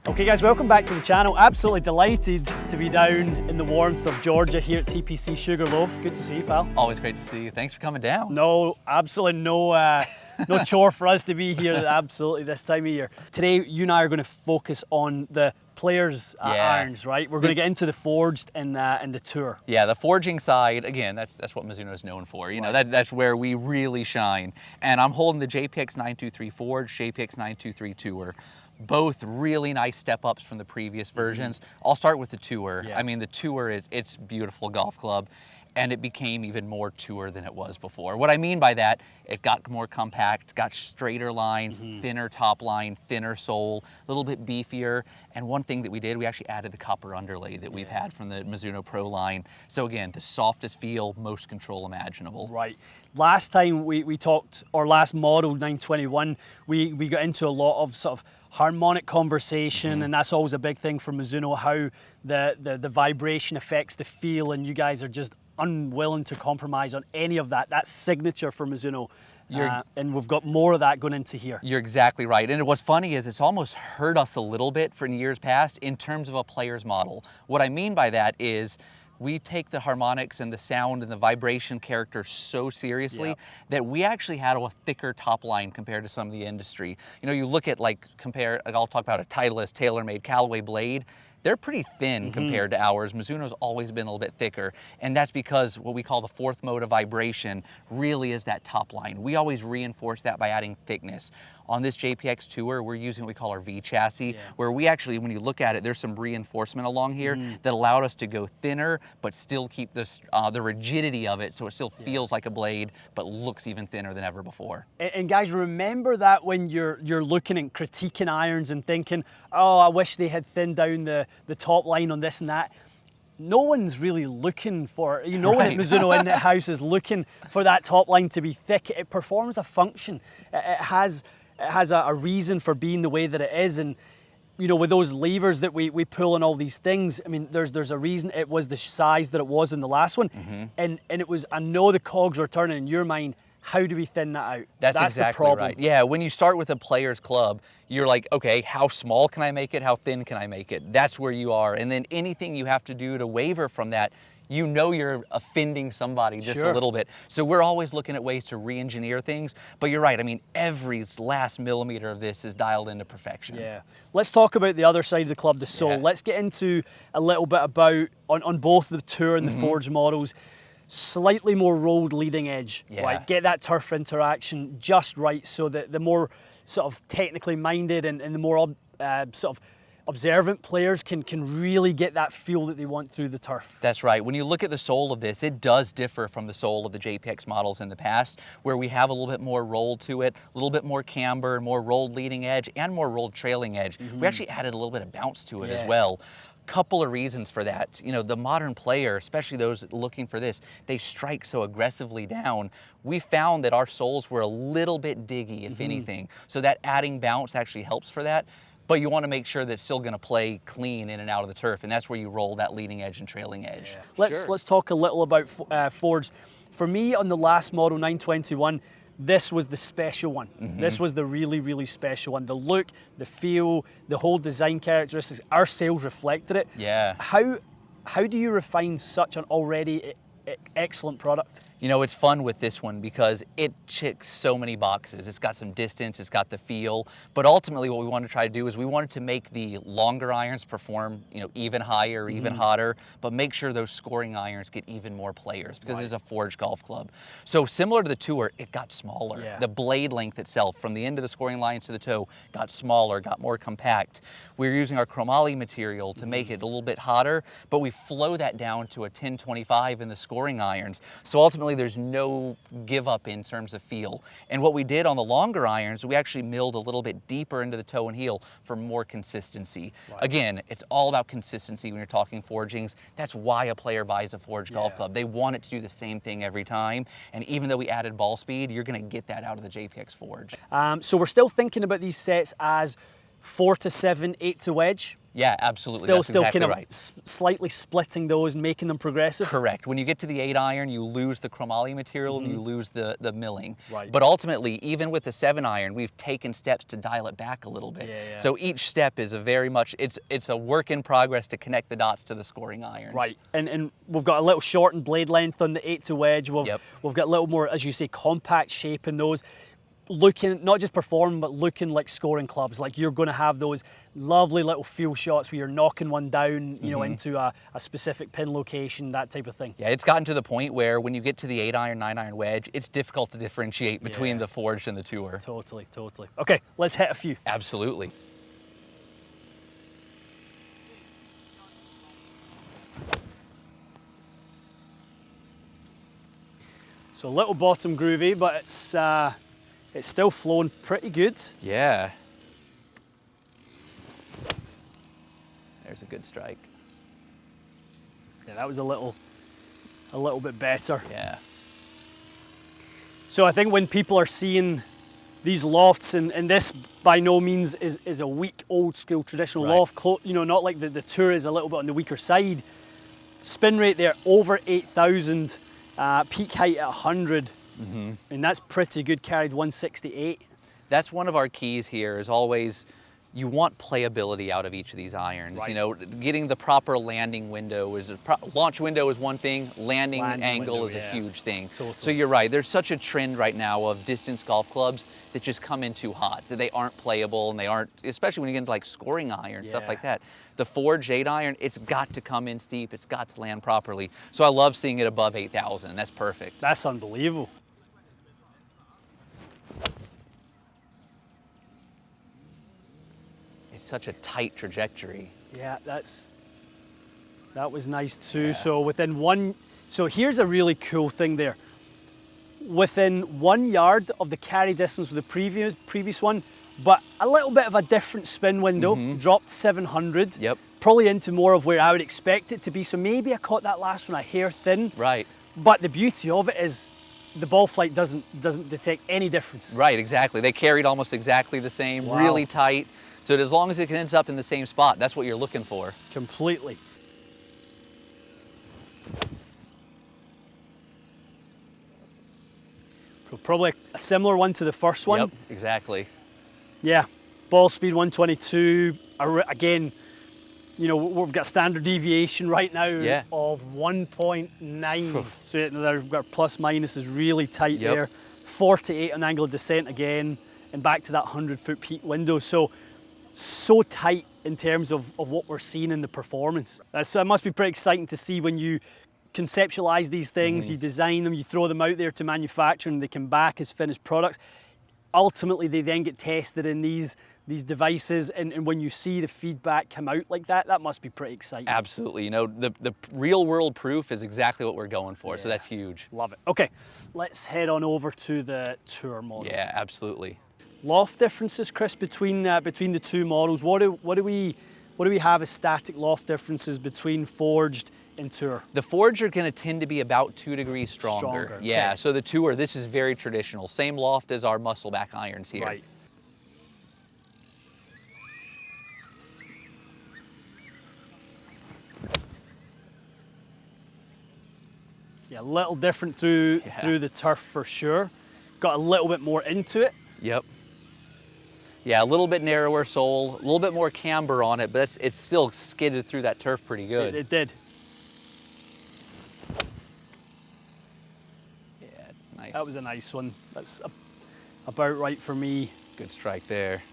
Okay guys, welcome back to the channel. Absolutely delighted to be down in the warmth of Georgia here at TPC Sugarloaf. Good to see you, pal. Always great to see you. Thanks for coming down. No, absolutely no chore for us to be here absolutely this time of year. Today, you and I are going to focus on the players' irons, right? We're going to get into the forged and the tour. Yeah, the forging side, again, that's what Mizuno is known for. You know, that's where we really shine. And I'm holding the JPX 923 Forge, JPX 923 Tour. Both really nice step ups from the previous versions. I'll start with the Tour. Yeah. I mean, the Tour it's a beautiful golf club, and it became even more Tour than it was before. What I mean by that, it got more compact, got straighter lines, thinner top line, thinner sole, a little bit beefier. And one thing that we did, we actually added the copper underlay that we've had from the Mizuno Pro line. So again, the softest feel, most control imaginable. Right. Last time we talked, or last model 921, we got into a lot of sort of harmonic conversation, and that's always a big thing for Mizuno, how the vibration affects the feel, and you guys are just unwilling to compromise on any of that. That's signature for Mizuno. And we've got more of that going into here. You're exactly right. And what's funny is it's almost hurt us a little bit in years past in terms of a player's model. What I mean by that is we take the harmonics and the sound and the vibration character so seriously that we actually had a thicker top line compared to some of the industry. You know, you look at I'll talk about a Titleist TaylorMade Callaway blade. They're pretty thin compared to ours. Mizuno's always been a little bit thicker, and that's because what we call the fourth mode of vibration really is that top line. We always reinforce that by adding thickness. On this JPX Tour, we're using what we call our V chassis, where we actually, when you look at it, there's some reinforcement along here that allowed us to go thinner, but still keep this, the rigidity of it, so it still feels like a blade, but looks even thinner than ever before. And guys, remember that when you're looking and critiquing irons and thinking, oh, I wish they had thinned down the top line on this and that. No one's really looking for, that Mizuno in the house is looking for that top line to be thick. It performs a function. It has a reason for being the way that it is. And, you know, with those levers that we pull and all these things, I mean, there's a reason it was the size that it was in the last one. And it was, I know the cogs were turning in your mind. How do we thin that out? That's exactly the problem. right. Yeah, when you start with a player's club, you're like, okay, how small can I make it? How thin can I make it? That's where you are. And then anything you have to do to waver from that, you know you're offending somebody just a little bit. So we're always looking at ways to re-engineer things. But you're right, I mean, every last millimeter of this is dialed into perfection. Yeah. Let's talk about the other side of the club, the sole. Let's get into a little bit about, on both the Tour and the Forge models, slightly more rolled leading edge, right? Get that turf interaction just right so that the more sort of technically minded and the more sort of observant players can really get that feel that they want through the turf. That's right. When you look at the sole of this, it does differ from the sole of the JPX models in the past, where we have a little bit more roll to it, a little bit more camber, more rolled leading edge, and more rolled trailing edge. We actually added a little bit of bounce to it as well. Couple of reasons for that. You know, the modern player, especially those looking for this, they strike so aggressively down. We found that our soles were a little bit diggy, if anything. So that adding bounce actually helps for that. But you want to make sure that it's still going to play clean in and out of the turf, and that's where you roll that leading edge and trailing edge. Let's talk a little about Fords. For me, on the last model 921, this was the special one. This was the really, really special one. The look, the feel, the whole design characteristics, our sales reflected it. Yeah. How do you refine such an already excellent product? You know, it's fun with this one because it checks so many boxes. It's got some distance, it's got the feel, but ultimately what we wanted to try to do is we wanted to make the longer irons perform, you know, even higher, even hotter, but make sure those scoring irons get even more players because it's a Forge golf club. So similar to the Tour, it got smaller. The blade length itself from the end of the scoring lines to the toe got smaller, got more compact. We're using our chromoly material to make it a little bit hotter, but we flow that down to a 1025 in the scoring irons. So ultimately there's no give up in terms of feel. And what we did on the longer irons, we actually milled a little bit deeper into the toe and heel for more consistency. Again, it's all about consistency when you're talking forgings. That's why a player buys a Forge golf club. They want it to do the same thing every time. And even though we added ball speed, you're gonna get that out of the JPX Forge. So we're still thinking about these sets as 4 to 7, 8 to wedge. Yeah, absolutely. Still, That's exactly kind of right. slightly splitting those and making them progressive. Correct. When you get to the 8-iron, you lose the chromoly material and you lose the milling. Right. But ultimately, even with the 7-iron, we've taken steps to dial it back a little bit. Yeah. So each step is a very much, it's a work in progress to connect the dots to the scoring irons. Right, and we've got a little shortened blade length on the 8-2 wedge. We've got a little more, as you say, compact shape in those. Looking, not just performing, but looking like scoring clubs. Like you're going to have those lovely little feel shots where you're knocking one down, you know, into a specific pin location, that type of thing. Yeah, it's gotten to the point where when you get to the 8-iron, 9-iron wedge, it's difficult to differentiate between the forged and the tour. Totally. Okay, let's hit a few. Absolutely. So a little bottom groovy, but it's still flowing pretty good. Yeah. There's a good strike. Yeah, that was a little bit better. Yeah. So I think when people are seeing these lofts, and this by no means is a weak old school traditional loft, you know, not like the tour is a little bit on the weaker side. Spin rate there over 8,000, peak height at 100, and that's pretty good, carried 168. That's one of our keys here is always, you want playability out of each of these irons. Right. You know, getting the proper landing window is, launch window is one thing, landing angle is a huge thing. Totally. So you're right, there's such a trend right now of distance golf clubs that just come in too hot, that they aren't playable and they aren't, especially when you get into like scoring iron, stuff like that. The forged 8-iron, it's got to come in steep, it's got to land properly. So I love seeing it above 8,000, that's perfect. That's unbelievable. It's such a tight trajectory. Yeah, that was nice too. Yeah. So within one, so here's a really cool thing there. Within 1 yard of the carry distance with the previous one, but a little bit of a different spin window, dropped 700. Yep. Probably into more of where I would expect it to be. So maybe I caught that last one a hair thin. Right. But the beauty of it is the ball flight doesn't detect any difference. Right, exactly. They carried almost exactly the same, really tight. So as long as it ends up in the same spot, that's what you're looking for. Completely. So probably a similar one to the first one. Yep, exactly. Yeah, ball speed 122. Again, you know, we've got standard deviation right now of 1.9. So we've got plus minus is really tight there. 48 on angle of descent again, and back to that 100-foot peak window. So tight in terms of what we're seeing in the performance. That must be pretty exciting to see when you conceptualize these things, you design them, you throw them out there to manufacture, and they come back as finished products. Ultimately, they then get tested in these devices, and when you see the feedback come out like that, that must be pretty exciting. Absolutely. You know, the real world proof is exactly what we're going for, so that's huge. Love it. Okay, let's head on over to the tour model. Yeah, absolutely. Loft differences, Chris, between the two models. What do we have as static loft differences between forged and tour? The forged are going to tend to be about 2 degrees stronger. Yeah, so the tour, this is very traditional. Same loft as our muscleback irons here. Right. Yeah, a little different through the turf for sure. Got a little bit more into it. Yep. Yeah, a little bit narrower sole, a little bit more camber on it, but it's still skidded through that turf pretty good. It did. Yeah, nice. That was a nice one. That's about right for me. Good strike there.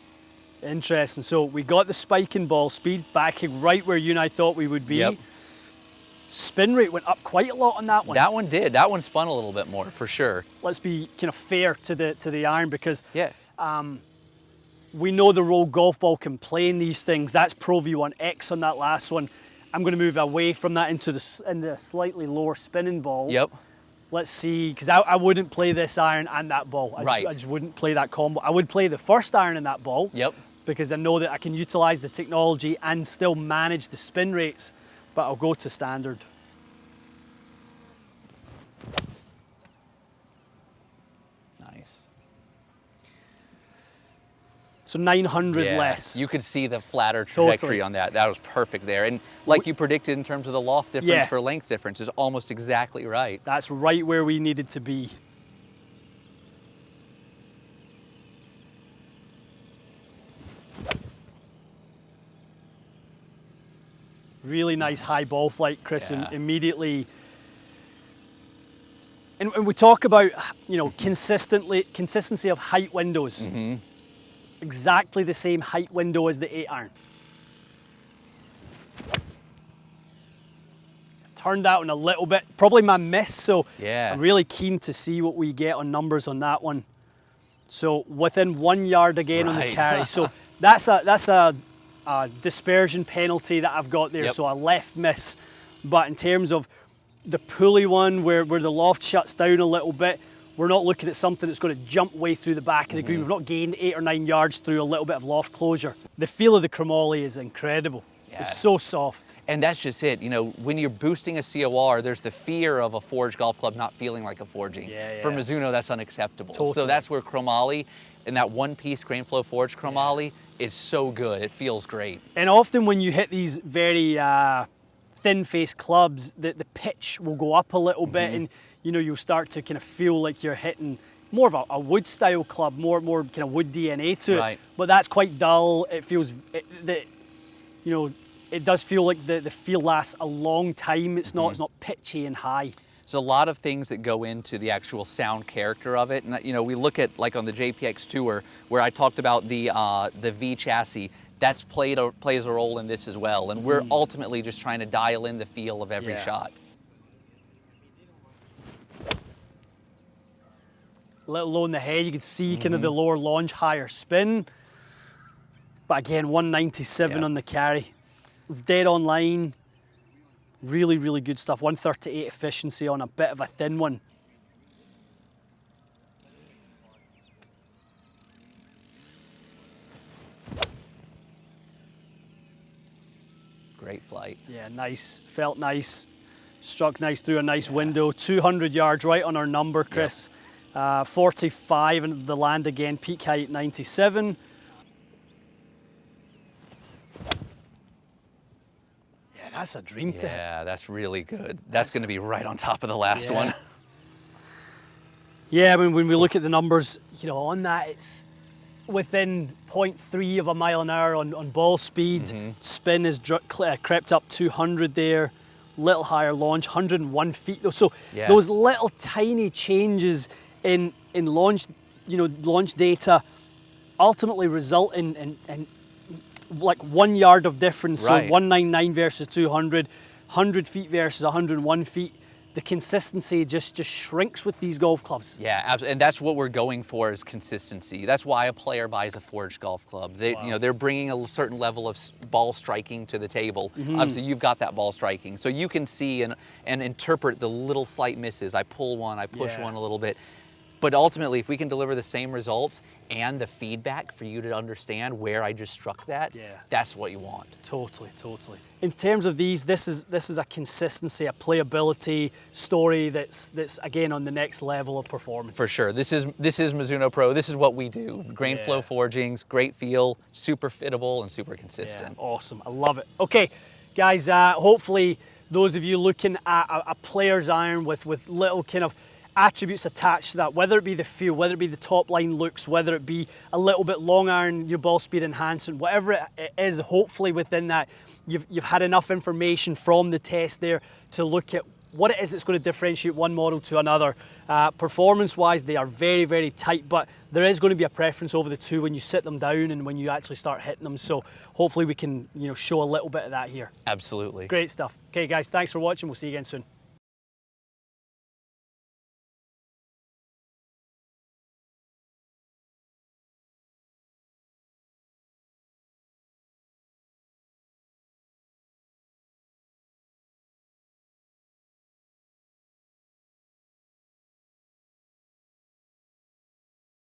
Interesting. So we got the spike in ball speed back right where you and I thought we would be. Yep. Spin rate went up quite a lot on that one. That one did. That one spun a little bit more, for sure. Let's be kind of fair to the iron, because we know the Rogue golf ball can play in these things. That's Pro V1X on that last one. I'm going to move away from that into the slightly lower spinning ball. Yep. Let's see, because I wouldn't play this iron and that ball. I just wouldn't play that combo. I would play the first iron and that ball. Yep. Because I know that I can utilize the technology and still manage the spin rates, but I'll go to standard. So 900 Yeah, less. you could see the flatter trajectory Totally. on that. That was perfect there. And like you predicted in terms of the loft difference Yeah. for length difference is almost exactly right. That's right where we needed to be. Really nice high ball flight, Chris, Yeah. and immediately. And we talk about, you know, consistency of height windows. Mm-hmm. Exactly the same height window as the 8 iron. Turned that one a little bit, probably my miss, so Yeah. I'm really keen to see what we get on numbers on that one. So within 1 yard again on the Right. carry. So that's a dispersion penalty that I've got there, Yep. so a left miss. But in terms of the pulley one where the loft shuts down a little bit, we're not looking at something that's going to jump way through the back of the green. We've not gained 8 or 9 yards through a little bit of loft closure. The feel of the chromoly is incredible. Yeah. It's so soft. And that's just it. You know, when you're boosting a COR, there's the fear of a forged golf club not feeling like a forging. Yeah, For yeah. Mizuno, that's unacceptable. So Totally. that's where chromoly and that one-piece GrainFlow forged chromoly is so good. It feels great. And often when you hit these very thin-faced clubs, the pitch will go up a little bit, and you know, you'll start to kind of feel like you're hitting more of a wood style club, more kind of wood DNA to Right. it. But that's quite dull. It feels you know, it does feel like the feel lasts a long time. It's not pitchy and high. There's a lot of things that go into the actual sound character of it. And you know, we look at like on the JPX Tour where I talked about the V chassis. That's plays a role in this as well. And we're ultimately just trying to dial in the feel of every Yeah. shot. A little low in the head, you can see kind of the lower launch, higher spin. But again, 197 Yeah. on the carry. Dead on line. Really, really good stuff. 138 efficiency on a bit of a thin one. Great flight. Yeah, nice. Felt nice. Struck nice through a nice window. 200 yards right on our number, Chris. 45 and the land again. Peak height 97. Yeah, that's a dream to hit. Yeah, that's really good. That's going to be right on top of the last one. Yeah, when we look at the numbers, you know, on that it's within 0.3 of a mile an hour on ball speed. Spin has crept up 200 there. Little higher launch, 101 feet though. So Yeah. those little tiny changes in launch, you know, launch data ultimately result in like 1 yard of difference. Right. So 199 versus 200, 100 feet versus 101 feet. The consistency just shrinks with these golf clubs. Yeah, and that's what we're going for is consistency. That's why a player buys a forged golf club. They, you know, they're bringing a certain level of ball striking to the table. Obviously, you've got that ball striking, so you can see and interpret the little slight misses. I pull one, I push Yeah. one a little bit. But ultimately, if we can deliver the same results and the feedback for you to understand where I just struck that, that's what you want. Totally. In terms of these, this is a consistency, a playability story that's again on the next level of performance. For sure. This is Mizuno Pro. This is what we do. GrainFlow forgings, great feel, super fittable, and super consistent. Yeah, awesome. I love it. Okay, guys, hopefully those of you looking at a player's iron with little kind of attributes attached to that, whether it be the feel, whether it be the top line looks, whether it be a little bit long iron, your ball speed enhancement, whatever it is, hopefully within that, you've had enough information from the test there to look at what it is that's going to differentiate one model to another. Performance-wise, they are very, very tight, but there is going to be a preference over the two when you sit them down and when you actually start hitting them. So hopefully we can, you know, show a little bit of that here. Absolutely. Great stuff. Okay, guys, thanks for watching. We'll see you again soon.